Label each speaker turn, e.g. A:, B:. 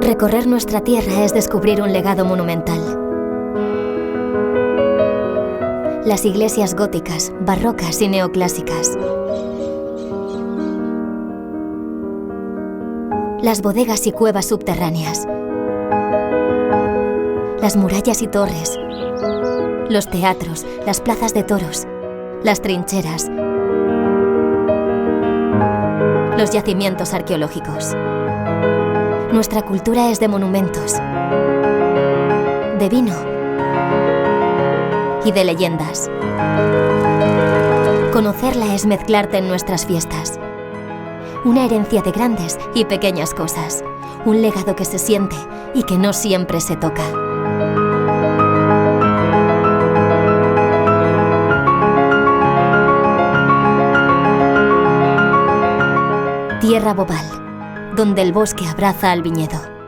A: Recorrer nuestra tierra es descubrir un legado monumental. Las iglesias góticas, barrocas y neoclásicas. Las bodegas y cuevas subterráneas. Las murallas y torres. Los teatros, las plazas de toros. Las trincheras. Los yacimientos arqueológicos. Nuestra cultura es de monumentos, de vino y de leyendas. Conocerla es mezclarte en nuestras fiestas. Una herencia de grandes y pequeñas cosas. Un legado que se siente y que no siempre se toca. Tierra Bobal, donde el bosque abraza al viñedo.